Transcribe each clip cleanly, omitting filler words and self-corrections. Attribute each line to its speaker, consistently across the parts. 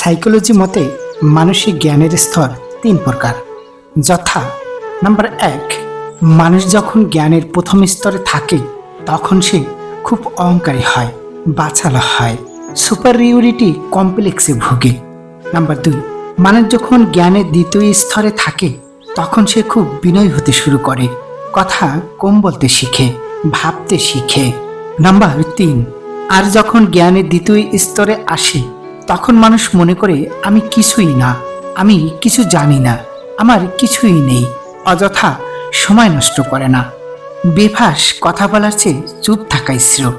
Speaker 1: Psychology মতে মানসিক জ্ঞানের স্তর ৩ প্রকার, যথা নাম্বার ১, মানুষ যখন জ্ঞানের প্রথম স্তরে থাকে তখন সে খুব অহংকারী হয়, বাচাল হয়, সুপারিয়রিটি কমপ্লেক্সে ভোগে। নাম্বার ২, মানুষ যখন জ্ঞানের দ্বিতীয় স্তরে থাকে তখন সে খুব বিনয়ী হতে শুরু করে, কথা কম বলতে শিখে, ভাবতে শিখে। নাম্বার ৩, আর যখন জ্ঞানের দ্বিতীয় স্তরে আসে তখন মানুষ মনে করে আমি কিছুই না, আমি কিছু জানি না, আমার কিছুই নেই, অযথা সময় নষ্ট করে না। বেফাস কথা বলার চেয়ে চুপ থাকাই শ্রেয়।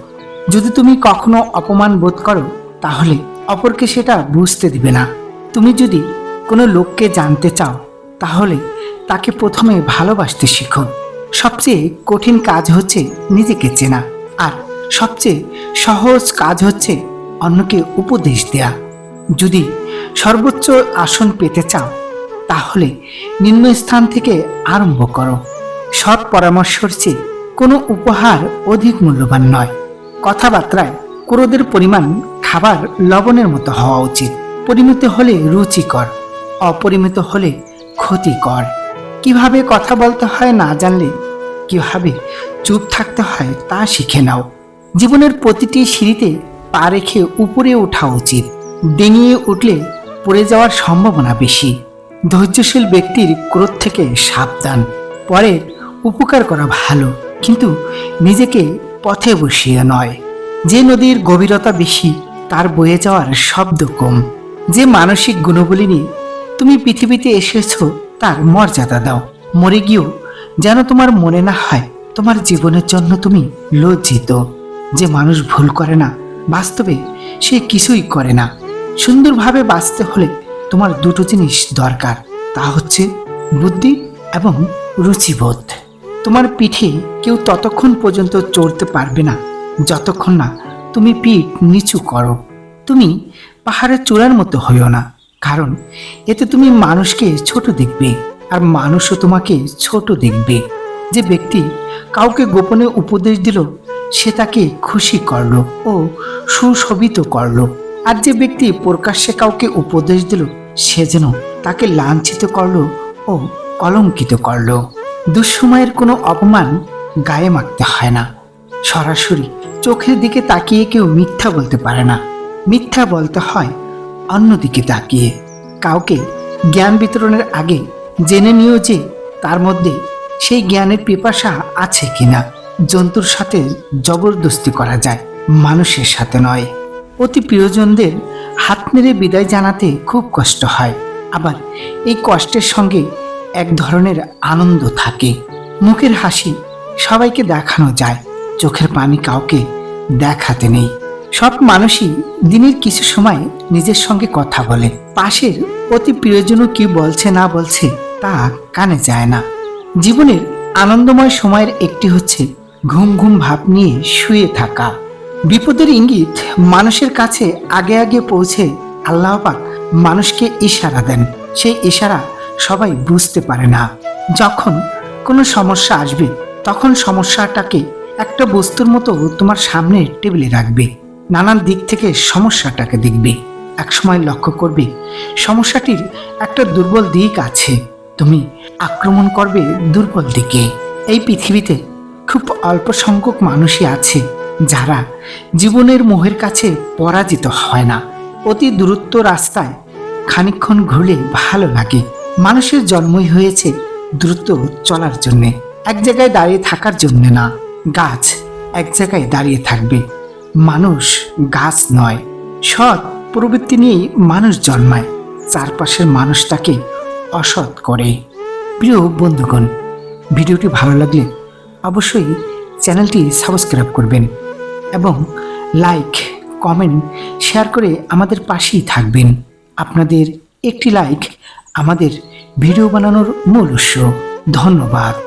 Speaker 1: যদি তুমি কখনো অপমান বোধ করো তাহলে অপরকে সেটা বুঝতে দিবে না। তুমি যদি কোনো লোককে জানতে চাও তাহলে তাকে প্রথমে ভালোবাসতে শিখো। সবচেয়ে কঠিন কাজ হচ্ছে নিজেকে চেনা, আর সবচেয়ে সহজ কাজ হচ্ছে অন্যকে উপদেশ দেয়া। যদি সর্বোচ্চ আসন পেতে চাও তাহলে নিম্ন স্থান থেকে আরম্ভ করো। সৎ পরামর্শের চেয়ে কোনো উপহার অধিক মূল্যবান নয়। কথাবার্তায় ক্রোধের পরিমাণ খাবার লবণের মতো হওয়া উচিত। পরিমিত হলে রুচিকর, অপরিমিত হলে ক্ষতিকর। কিভাবে কথা বলতে হয় না জানলে কিভাবে চুপ থাকতে হয় তা শিখে নাও। জীবনের প্রতিটি সিঁড়িতে পা রেখে উপরে ওঠা উচিত। ডিঙিয়ে উঠলে পড়ে যাওয়ার সম্ভাবনা বেশি। ধৈর্যশীল ব্যক্তির ক্রোধ থেকে সাবধান। পরের উপকার করা ভালো, কিন্তু নিজেকে পথে বসিয়ে নয়। যে নদীর গভীরতা বেশি তার বয়ে যাওয়ার শব্দ কম। যে মানসিক গুণগুলি নিয়ে তুমি পৃথিবীতে এসেছো তার মর্যাদা দাও। মরে গিয়েও যেন তোমার মনে না হয় তোমার জীবনের জন্য তুমি লজ্জিত। যে মানুষ ভুল করে না, বাস্তবে সে কিছুই করে না। সুন্দরভাবে বাঁচতে হলে তোমার দুটো জিনিস দরকার, তা হচ্ছে বুদ্ধি এবং রুচিবোধ। তোমার পিঠে কেউ ততক্ষণ পর্যন্ত চড়তে পারবে না যতক্ষণ না তুমি পিঠ নিচু করো। তুমি পাহাড়ের চূড়ার মতো হইও না, কারণ এতে তুমি মানুষকে ছোট দেখবে আর মানুষও তোমাকে ছোট দেখবে। যে ব্যক্তি কাউকে গোপনে উপদেশ দিল সে তাকে খুশি করলো ও সুশোভিত করলো, আর যে ব্যক্তি প্রকাশ্যে কাউকে উপদেশ দিল সে যেন তাকে লাঞ্ছিত করলো ও কলঙ্কিত করলো। দুঃসময়ের কোনো অপমান গায়ে মাখতে হয় না। সরাসরি চোখের দিকে তাকিয়ে কেউ মিথ্যা বলতে পারে না। মিথ্যা বলতে হয় অন্যদিকে তাকিয়ে। কাউকে জ্ঞান বিতরণের আগে জেনে নিও যে তার মধ্যে সেই জ্ঞানের পিপাসা আছে কিনা। জন্তুর সাথে জবরদস্তি করা যায়, মানুষের সাথে নয়। অতি প্রিয়জনদের হাত নেড়ে বিদায় জানাতে খুব কষ্ট হয়, আবার এই কষ্টের সঙ্গে এক ধরনের আনন্দ থাকে। মুখের হাসি সবাইকে দেখানো যায়, চোখের পানি কাউকে দেখাতে নেই। সব মানুষই দিনের কিছু সময় নিজের সঙ্গে কথা বলে। পাশের অতি প্রিয়জনও কি বলছে না বলছে তা কানে যায় না। জীবনের আনন্দময় সময়ের একটি হচ্ছে ঘুম ঘুম ভাব নিয়ে শুয়ে থাকা। বিপদের ইঙ্গিত মানুষের কাছে আগে আগে পৌঁছে আল্লাহ পাক মানুষকে ইশারা দেন। সেই ইশারা সবাই বুঝতে পারে না। যখন কোনো সমস্যা আসবে তখন সমস্যাটাকে একটা বস্তুর মতো তোমার সামনে টেবিলে রাখবে, নানান দিক থেকে সমস্যাটাকে দেখবে। একসময় লক্ষ্য করবে সমস্যাটির একটা দুর্বল দিক আছে, তুমি আক্রমণ করবে দুর্বল দিকে। এই পৃথিবীতে খুব অল্প সংখ্যক মানুষই আছে যারা জীবনের মোহের কাছে পরাজিত হয় না। অতি দূরত্ব রাস্তায় খানিকক্ষণ ঘুরলে ভালো লাগে। মানুষের জন্মই হয়েছে দ্রুত চলার জন্যে, এক জায়গায় দাঁড়িয়ে থাকার জন্য না। গাছ এক জায়গায় দাঁড়িয়ে থাকবে, মানুষ গাছ নয়। সৎ প্রবৃত্তি নিয়েই মানুষ জন্মায়, চারপাশের মানুষটাকে অসৎ করে। প্রিয় বন্ধুগণ, ভিডিওটি ভালো লাগলে অবশ্যই চ্যানেলটি সাবস্ক্রাইব করবেন এবং লাইক, কমেন্ট, শেয়ার করে আমাদের পাশেই থাকবেন। আপনাদের একটি লাইক আমাদের ভিডিও বানানোর মূল উৎস। ধন্যবাদ।